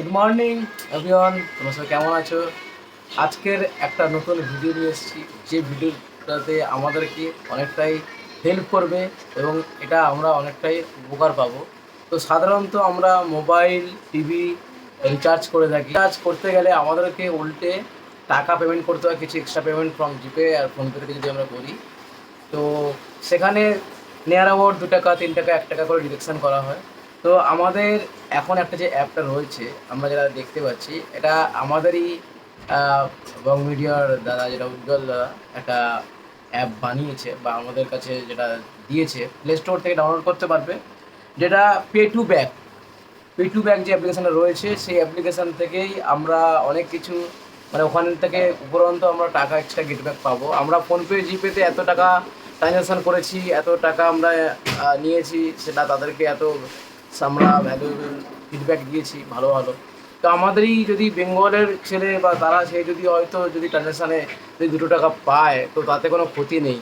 Good morning everyone, তোমরা সবাই কেমন আছো? আজকের একটা নতুন ভিডিও নিয়ে এসেছি, যে ভিডিওটাতে আমাদেরকে অনেকটাই হেল্প করবে এবং এটা আমরা অনেকটাই উপকার পাবো। তো সাধারণত আমরা মোবাইল টিভি রিচার্জ করে থাকি। রিচার্জ করতে গেলে আমাদেরকে উল্টে টাকা পেমেন্ট করতে হয়, কিছু এক্সট্রা পেমেন্ট ফ্রম জিপে আর ফোনপে থেকে যদি আমরা করি, তো সেখানে নিয়ার অ্যাবাউট 2 টাকা 3 টাকা 1 টাকা করে ডিডাকশান করা হয়। তো আমাদের এখন একটা যে অ্যাপটা রয়েছে আমরা যারা দেখতে পাচ্ছি, এটা আমাদেরই এবং মিডিয়ার দাদা, যেটা উজ্জ্বল দাদা একটা অ্যাপ বানিয়েছে বা আমাদের কাছে যেটা দিয়েছে, প্লে স্টোর থেকে ডাউনলোড করতে পারবে, যেটা পে টু ব্যাক যে অ্যাপ্লিকেশানটা রয়েছে, সেই অ্যাপ্লিকেশান থেকেই আমরা অনেক কিছু, মানে ওখান থেকে উপরন্ত আমরা টাকা এক্সট্রা গেটব্যাক পাবো। আমরা ফোনপে জিপেতে এত টাকা ট্রানজ্যাকশান করেছি, এত টাকা আমরা নিয়েছি, সেটা তাদেরকে এত আমরা ভ্যালুয়েবল ফিডব্যাক দিয়েছি ভালো ভালো। তো আমাদেরই যদি বেঙ্গলের ছেলে বা তারা, সে যদি হয়তো যদি ট্রানজ্যাকশানে যদি 2 টাকা পায়, তো তাতে কোনো ক্ষতি নেই,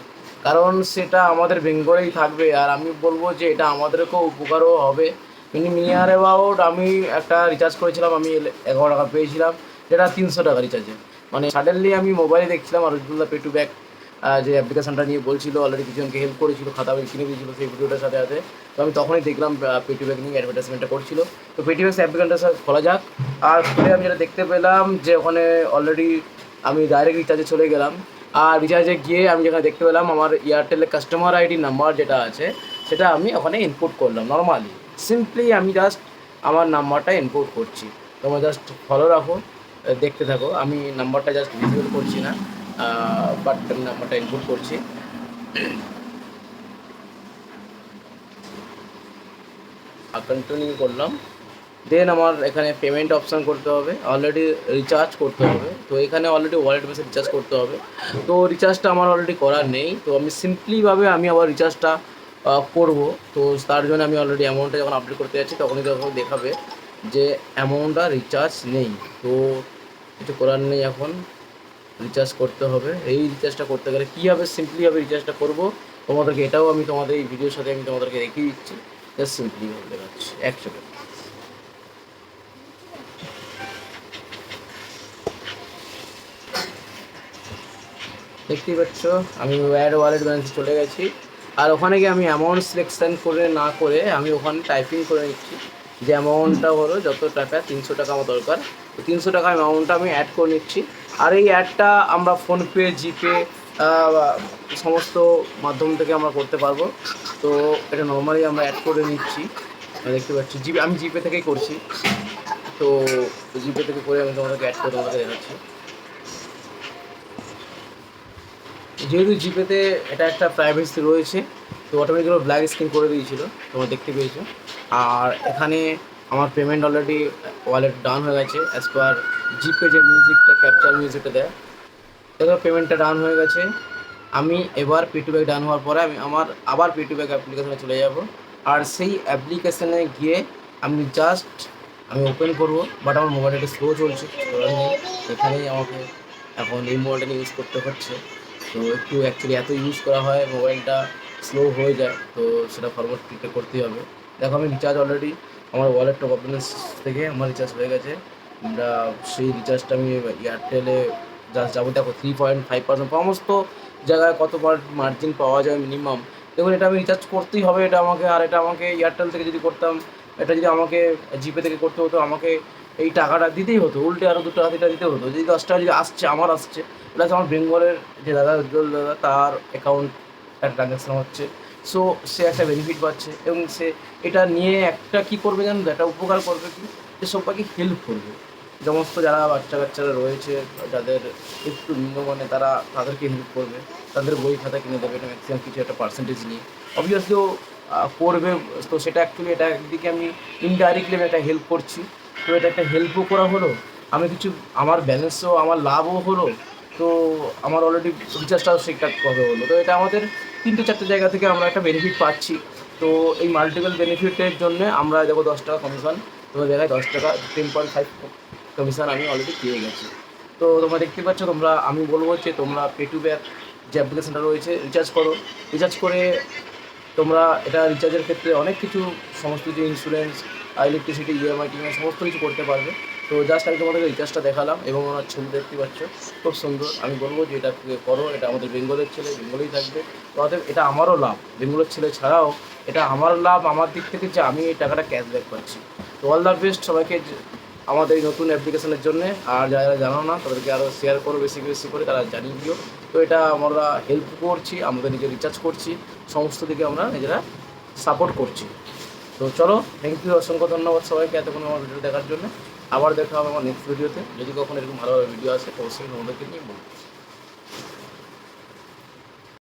কারণ সেটা আমাদের বেঙ্গলেই থাকবে। আর আমি বলবো যে এটা আমাদেরকেও উপকারও হবে। নিয়ার অ্যাবাউট আমি একটা রিচার্জ করেছিলাম, আমি 11 টাকা পেয়েছিলাম, যেটা 300 টাকা রিচার্জে। মানে সাডেনলি আমি মোবাইলে দেখছিলাম আর রুজুল্লাহ পে টু ব্যাক যে অ্যাপ্লিকেশনটা নিয়ে বলছিল, অলরেডি কিছুজনকে হেল্প করেছিল, খাতা বই কিনে দিয়েছিল সেই ভিডিওটার সাথে সাথে। তো আমি তখনই দেখলাম পে টু ব্যাক নিয়ে অ্যাডভার্টাইজমেন্টটা করছিল। তো পে টু ব্যাক অ্যাপ্লিকেশনটা খোলা যাক। আর খুলে আমি যেটা দেখতে পেলাম যে ওখানে অলরেডি আমি ডাইরেক্ট রিচার্জে চলে গেলাম। আর রিচার্জে গিয়ে আমি যেখানে দেখতে পেলাম আমার এয়ারটেলের কাস্টমার আইডি নাম্বার যেটা আছে, সেটা আমি ওখানে ইনপুট করলাম নর্মালি। সিম্পলি আমি জাস্ট আমার নাম্বারটা ইনপুট করছি। তোমরা জাস্ট ফলো রাখো, দেখতে থাকো। আমি নাম্বারটা জাস্ট ভিজিবল করছি না, বাট আমি নাম্বারটা ইনপুট করছি। কন্টিনিউ করলাম। দেন আমার এখানে পেমেন্ট অপশান করতে হবে, অলরেডি রিচার্জ করতে হবে। তো এখানে অলরেডি ওয়ালেট বেসে রিচার্জ করতে হবে। তো রিচার্জটা আমার অলরেডি করার নেই, তো আমি সিম্পলিভাবে আমি আবার রিচার্জটা করব। তো তার জন্য আমি অলরেডি অ্যামাউন্টটা যখন আপডেট করতে যাচ্ছি, তখনই তখন দেখাবে যে অ্যামাউন্টটা রিচার্জ নেই। তো কিছু করার নেই, এখন রিচার্জ করতে হবে। এই রিচার্জটা করতে গেলে কী হবে, সিম্পলিভাবে রিচার্জটা করব। তোমাদেরকে এটাও আমি তোমাদের এই ভিডিওর সাথে আমি তোমাদেরকে দেখিয়ে দিচ্ছি, জাস্ট সিম্পলিভাবে দেখাচ্ছি 1 সেকেন্ড। দেখতেই পাচ্ছ আমি অ্যাড ওয়ালেট ব্যালেন্সে চলে গেছি। আর ওখানে গিয়ে আমি অ্যামাউন্ট সিলেকশান করে না করে আমি ওখানে টাইপিং করে নিচ্ছি যে অ্যামাউন্টটা হলো যত টাকা, 300 টাকা আমার দরকার। তো 300 টাকা অ্যামাউন্টটা আমি অ্যাড করে নিচ্ছি। আর এই অ্যাডটা আমরা ফোনপে জিপে সমস্ত মাধ্যম থেকে আমরা করতে পারবো। তো এটা নর্মালি আমরা অ্যাড করে নিচ্ছি, দেখতে পাচ্ছি জিপে, আমি জিপে থেকেই করছি। তো জিপে থেকে করে আমি তোমাদেরকে অ্যাড করে তোমাদেরকে দেখাচ্ছি। যেহেতু জিপেতে এটা একটা প্রাইভেসি রয়েছে, তো অটোমেটিক্যালি ব্ল্যাক স্ক্রিন করে দিয়েছিল, তোমরা দেখতে পেয়েছো। আর এখানে আমার পেমেন্ট অলরেডি ওয়ালেট ডান হয়ে গেছে অ্যাজ পার জিপে যে মিউজিকটা, ক্যাপচার মিউজিকটা দেয়। দেখো পেমেন্টটা ডান হয়ে গেছে। আমি এবার পে টু ব্যাক ডান হওয়ার পরে আমি আমার আবার পে টু ব্যাক অ্যাপ্লিকেশানে চলে যাব। আর সেই অ্যাপ্লিকেশানে গিয়ে আমি জাস্ট আমি ওপেন করবো, বাট আমার মোবাইলটা একটু স্লো চলছে, করার নেই। এখানেই আমাকে এখন এই মোবাইলটা নিয়ে ইউজ করতে হচ্ছে। তো একটু অ্যাকচুয়ালি এত ইউজ করা হয় মোবাইলটা স্লো হয়ে যায়, তো সেটা ফরওয়ার্ড ক্লিকটা করতেই হবে। দেখো আমি রিচার্জ অলরেডি আমার ওয়ালেট টপ আপ ব্যালেন্স থেকে আমার রিচার্জ হয়ে গেছে। সেই রিচার্জটা আমি এয়ারটেলে জাস্ট যাবো। দেখো 3.5% সমস্ত জায়গায় কত মার্জিন পাওয়া যায় মিনিমাম। দেখুন এটা আমি রিচার্জ করতেই হবে, এটা আমাকে। আর এটা আমাকে এয়ারটেল থেকে যদি করতাম, এটা যদি আমাকে জিপে থেকে করতে হতো, আমাকে এই টাকাটা দিতেই হতো, উল্টে আরও 2 টাকা দিতে হতো। যদি 10 টাকা যদি আসছে, আমার আসছে, প্লাস আমার বেঙ্গলের যে দাদা উজ্জ্বল দাদা, তার অ্যাকাউন্ট একটা ট্রানজ্যাকশান হচ্ছে। সো সে একটা বেনিফিট পাচ্ছে এবং সে এটা নিয়ে একটা কী করবে জানো তো, একটা উপকার করবে কি, যে সবাইকে হেল্প করবে। সমস্ত যারা বাচ্চা কাচ্চারা রয়েছে, যাদের একটু নিম্নমানে, তাদেরকে হেল্প করবে, তাদের বই খাতা কিনে দেবে, এটা ম্যাক্সিমাম কিছু একটা পার্সেন্টেজ নিয়ে অবভিয়াসলি ও করবে। তো সেটা অ্যাকচুয়ালি এটা একদিকে আমি ইনডাইরেক্টলি আমি একটা হেল্প করছি। তো এটা একটা হেল্পও করা হলো, আমি কিছু আমার ব্যালেন্সও আমার লাভও হলো। তো আমার অলরেডি রিচার্জটাও ঠিকঠাকভাবে হলো। তো এটা আমাদের 3-4টে জায়গা থেকে আমরা একটা বেনিফিট পাচ্ছি। তো এই মাল্টিপল বেনিফিটের জন্য আমরা দেখো 10 টাকা কমিশন, তোমার জায়গায় 10 টাকা 10.5 কমিশন আমি অলরেডি পেয়ে গেছি। তো তোমরা দেখতে পাচ্ছ, আমি বলবো যে তোমরা পে টু ব্যাক যে অ্যাপ্লিকেশানটা রয়েছে রিচার্জ করো। রিচার্জ করে তোমরা এটা রিচার্জের ক্ষেত্রে অনেক কিছু, সমস্ত যে ইন্স্যুরেন্স ইলেকট্রিসিটি ইএমআই টিএমআই সমস্ত কিছু করতে পারবে। তো জাস্ট আমি তোমাদেরকে রিচার্জটা দেখালাম এবং ওনার ছবি দেখতে পাচ্ছ, খুব সুন্দর। আমি বলবো যে এটা করো, এটা আমাদের বেঙ্গলের ছেলে, বেঙ্গলেই থাকবে। তো অতএব এটা আমারও লাভ, বেঙ্গলের ছেলে ছাড়াও এটা আমার লাভ, আমার দিক থেকে যে আমি এই টাকাটা ক্যাশব্যাক পাচ্ছি। তো অল দ্য বেস্ট সবাইকে আমাদের এই নতুন অ্যাপ্লিকেশনের জন্য। আর যারা জানো না তাদেরকে আরও শেয়ার করো বেশি বেশি করে, তারা জানিয়ে দিও। তো এটা আমরা হেল্প করছি, আমাদের নিজে রিচার্জ করছি, সমস্ত দিকে আমরা নিজেরা সাপোর্ট করছি। তো চলো, থ্যাংক ইউ, অসংখ্য ধন্যবাদ সবাইকে এতক্ষণ আমার ভিডিও দেখার জন্য। আবার দেখা হবে আমার নেক্সট ভিডিওতে। যদি কখনো এরকম ভালো ভালো ভিডিও আসে অবশ্যই তোমাদেরকে নিয়ে বলবো।